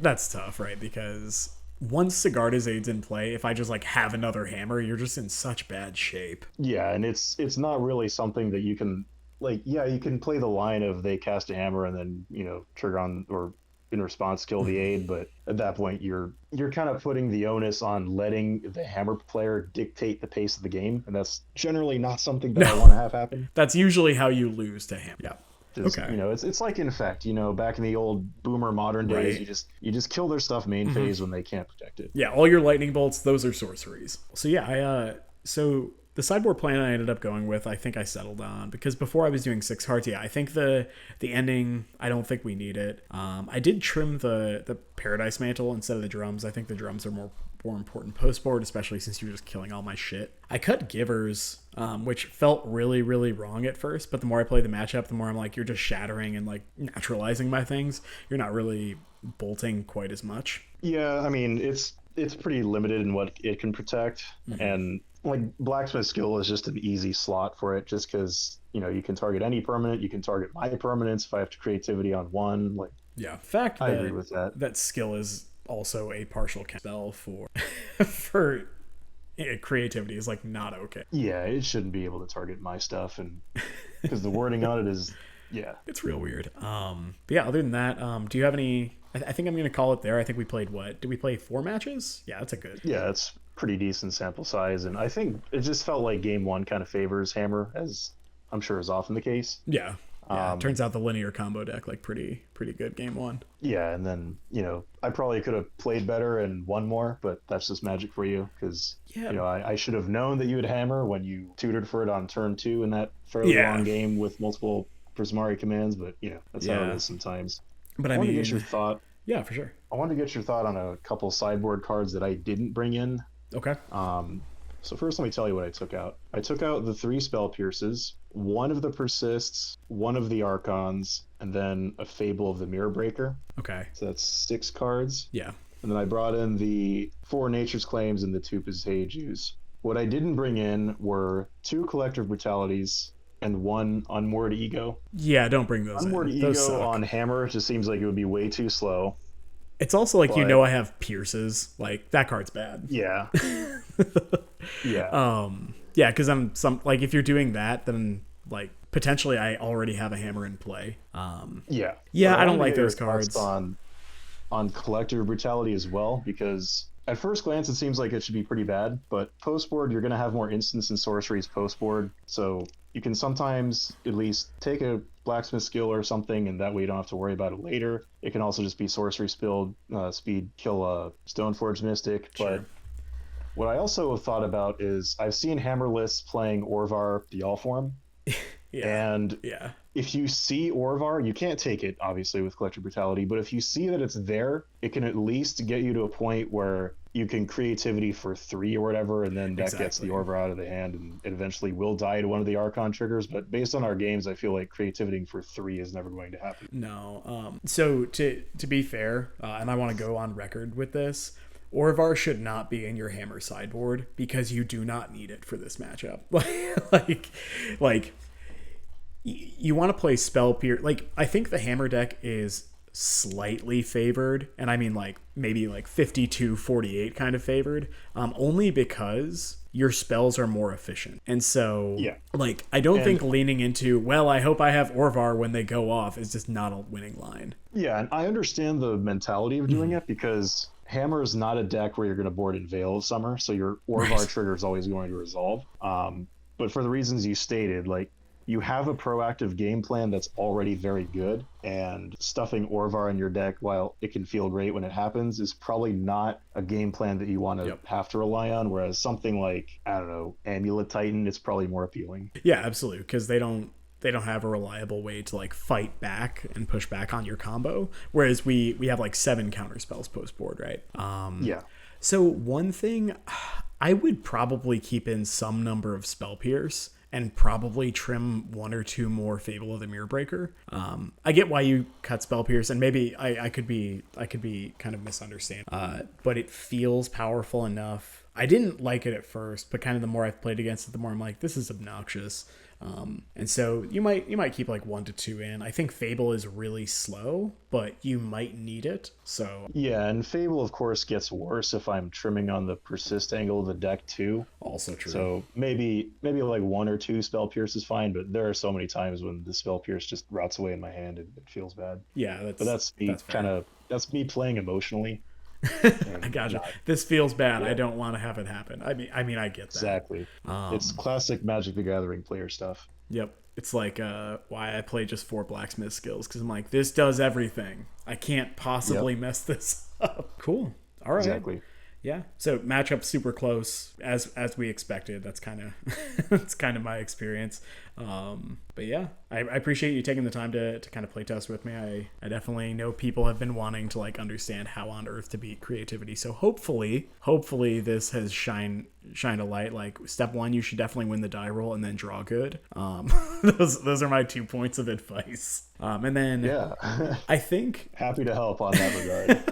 that's tough, right? Because once Sigarda's aid's in play, if I just like have another hammer, you're just in such bad shape. Yeah, and it's not really something that you can like. Yeah, you can play the line of they cast a hammer and then trigger on or in response kill the aid, but at that point you're kind of putting the onus on letting the hammer player dictate the pace of the game, and that's generally not something that I want to have happen. That's usually how you lose to hammer. Yeah. Okay. It's like Infect. Back in the old boomer modern days, Right. you just kill their stuff main phase when they can't protect it. Yeah, all your lightning bolts, those are sorceries. So yeah, so the sideboard plan I ended up going with, I think I settled on, because before I was doing 6 hearts. Yeah, I think the ending, I don't think we need it. I did trim the Paradise Mantle instead of the drums. I think the drums are more important post board, especially since you're just killing all my shit. I cut Givers, which felt really, really wrong at first, but the more I play the matchup, the more I'm like, you're just shattering and like naturalizing my things. You're not really bolting quite as much. Yeah, I mean it's pretty limited in what it can protect, and like Blacksmith skill is just an easy slot for it, just because you can target any permanent, you can target my permanents if I have to creativity on one. Like, yeah, fact I agree with that. That skill is also a partial spell for creativity is like not okay. Yeah, it shouldn't be able to target my stuff, and because the wording on it is it's real weird. But yeah, other than that, do you have any? I think I'm gonna call it there. I think we played what? Did we play 4 matches? Yeah, that's a good. Yeah, it's pretty decent sample size, and I think it just felt like game 1 kind of favors Hammer, as I'm sure is often the case. Yeah. It turns out the linear combo deck like pretty good game 1. Yeah, and then I probably could have played better and won more, but that's just magic for you, because I should have known that you would Hammer when you tutored for it on turn 2 in that fairly long game with multiple Prismari commands, but that's how it is sometimes. But I want mean, to get your thought. Yeah, for sure. I wanted to get your thought on a couple sideboard cards that I didn't bring in. Okay. So first, let me tell you what I took out. I took out the 3 Spell Pierces, 1 of the Persists, 1 of the Archons, and then a Fable of the Mirror Breaker. Okay. So that's 6 cards. Yeah. And then I brought in the 4 Nature's Claims and the 2 Passages. What I didn't bring in were 2 Collective Brutalities and 1 Unmoored Ego. Yeah, don't bring those Unmoored in. Those Ego suck. on Hammer just seems like it would be way too slow. It's also like, I have Pierces. Like, that card's bad. Yeah. Yeah, because if you're doing that, then like potentially I already have a hammer in play. Yeah, I don't like those cards. On Collective Brutality as well, because at first glance, it seems like it should be pretty bad, but post board, you're going to have more instants and sorceries post board. So you can sometimes at least take a blacksmith skill or something, and that way you don't have to worry about it later. It can also just be sorcery speed, kill a Stoneforge Mystic. Sure. But what I also have thought about is I've seen hammer lists playing Orvar the All form. Yeah. And yeah. if you see Orvar, you can't take it, obviously, with Collector Brutality, but if you see that it's there, it can at least get you to a point where you can creativity for 3 or whatever, and then that gets the Orvar out of the hand, and it eventually will die to one of the Archon triggers. But based on our games, I feel like creativity for 3 is never going to happen. No. So to be fair, and I want to go on record with this, Orvar should not be in your hammer sideboard because you do not need it for this matchup. like you want to play Spell Pierce. Like, I think the hammer deck is slightly favored, and I mean like maybe like 52-48 kind of favored, only because your spells are more efficient. And so like I don't think leaning into, well, I hope I have Orvar when they go off, is just not a winning line. Yeah, and I understand the mentality of doing it, because Hammer is not a deck where you're going to board in Veil of Summer, so your Orvar trigger is always going to resolve. But for the reasons you stated, like, you have a proactive game plan that's already very good, and stuffing Orvar in your deck, while it can feel great when it happens, is probably not a game plan that you want to have to rely on, whereas something like, I don't know, Amulet Titan, it's probably more appealing. Yeah, absolutely, because they don't have a reliable way to like fight back and push back on your combo, whereas we have like 7 counter spells post board, right? So one thing, I would probably keep in some number of Spell Pierce and probably trim 1 or 2 more Fable of the Mirror Breaker. I get why you cut Spell Pierce, and maybe I could be kind of misunderstanding, but it feels powerful enough. I didn't like it at first, but kind of the more I've played against it, the more I'm like, this is obnoxious. And so you might keep like 1 to 2 in. I think Fable is really slow, but you might need it. So yeah, and Fable of course gets worse if I'm trimming on the persist angle of the deck too. Also true. So maybe like 1 or 2 Spell Pierce is fine, but there are so many times when the Spell Pierce just rots away in my hand and it feels bad. Yeah, that's me playing emotionally. I gotcha. This feels bad. I don't want to have it happen. I mean, I get that. Exactly. It's classic Magic the Gathering player stuff. Yep. It's like why I play just 4 blacksmith skills, because I'm like, this does everything. I can't possibly mess this up. Cool. All right. Exactly. Yeah. So matchup super close as we expected. That's kind of that's kind of my experience. But yeah, I appreciate you taking the time to kind of play test with me. I definitely know people have been wanting to like understand how on earth to beat creativity. So hopefully this has shined a light. Like, step 1, you should definitely win the die roll and then draw good. Those are my 2 points of advice. And then I think happy to help on that regard.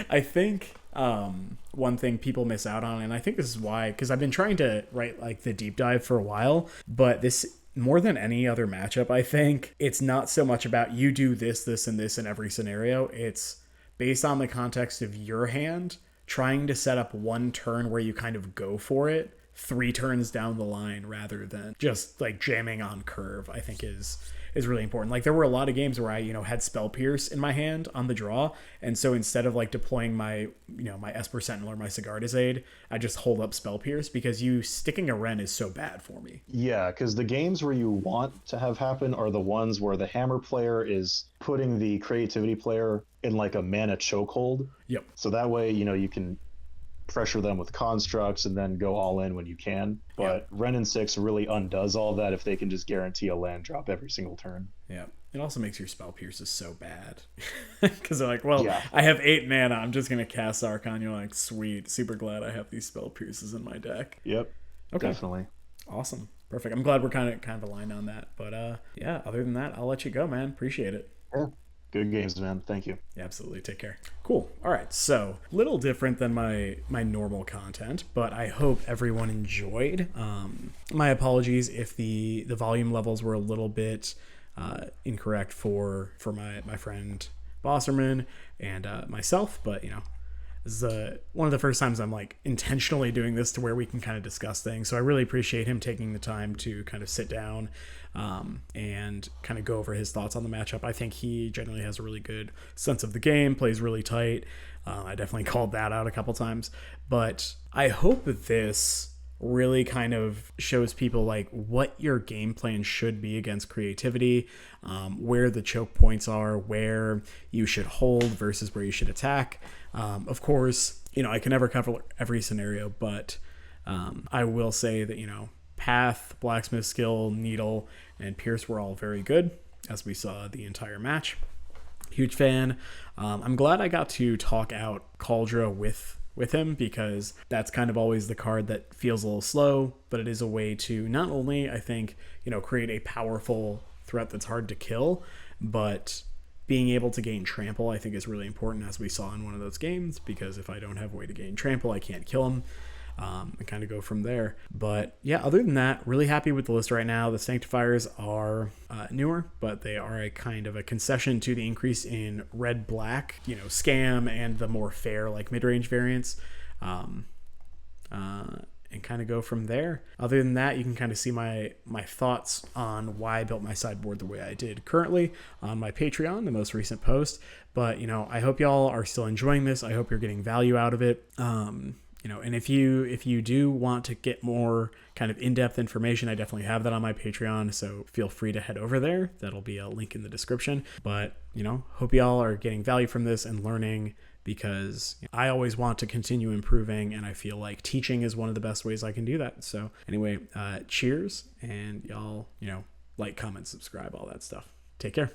I think one thing people miss out on, and I think this is why, because I've been trying to write like the deep dive for a while, but this, more than any other matchup, I think it's not so much about you do this, and this in every scenario. It's based on the context of your hand, trying to set up one turn where you kind of go for it 3 turns down the line rather than just like jamming on curve, I think is really important. Like, there were a lot of games where I, had Spell Pierce in my hand on the draw, and so instead of like deploying my, my Esper Sentinel or my Sigarda's Aid, I just hold up Spell Pierce, because sticking a Wrenn is so bad for me. Yeah, because the games where you want to have happen are the ones where the hammer player is putting the creativity player in like a mana chokehold. Yep. So that way, you can pressure them with constructs and then go all in when you can. But Wrenn and 6 really undoes all that if they can just guarantee a land drop every single turn. Yeah. It also makes your Spell Pierces so bad. Because they're like, I have 8 mana, I'm just going to cast Archon. You're like, sweet, super glad I have these Spell Pierces in my deck. Yep. Okay. Definitely. Awesome. Perfect. I'm glad we're kind of aligned on that. But other than that, I'll let you go, man. Appreciate it. Yeah. Good games, man. Thank you. Yeah, absolutely. Take care. Cool. All right. So, little different than my normal content, but I hope everyone enjoyed. My apologies if the volume levels were a little bit incorrect for my friend Bosserman and myself, but This is one of the first times I'm like intentionally doing this to where we can kind of discuss things. So I really appreciate him taking the time to kind of sit down and kind of go over his thoughts on the matchup. I think he generally has a really good sense of the game, plays really tight. I definitely called that out a couple times, but I hope that this really kind of shows people like what your game plan should be against creativity, where the choke points are, where you should hold versus where you should attack. Of course, I can never cover every scenario, but I will say that, Path, Blacksmith Skill, Needle, and Pierce were all very good, as we saw the entire match. Huge fan. I'm glad I got to talk out Cauldra with him, because that's kind of always the card that feels a little slow, but it is a way to not only, I think, create a powerful threat that's hard to kill, but being able to gain trample, I think, is really important, as we saw in one of those games, because if I don't have a way to gain trample, I can't kill him. And kind of go from there. But yeah, other than that, really happy with the list right now. The Sanctifiers are newer, but they are a kind of a concession to the increase in red-black, scam, and the more fair like mid-range variants. And kind of go from there. Other than that, you can kind of see my thoughts on why I built my sideboard the way I did currently on my Patreon, the most recent post. But I hope y'all are still enjoying this. I hope you're getting value out of it. And if you do want to get more kind of in-depth information, I definitely have that on my Patreon, so feel free to head over there. That'll be a link in the description. But, hope y'all are getting value from this and learning, because I always want to continue improving, and I feel like teaching is one of the best ways I can do that. So anyway, cheers, and y'all, like, comment, subscribe, all that stuff. Take care.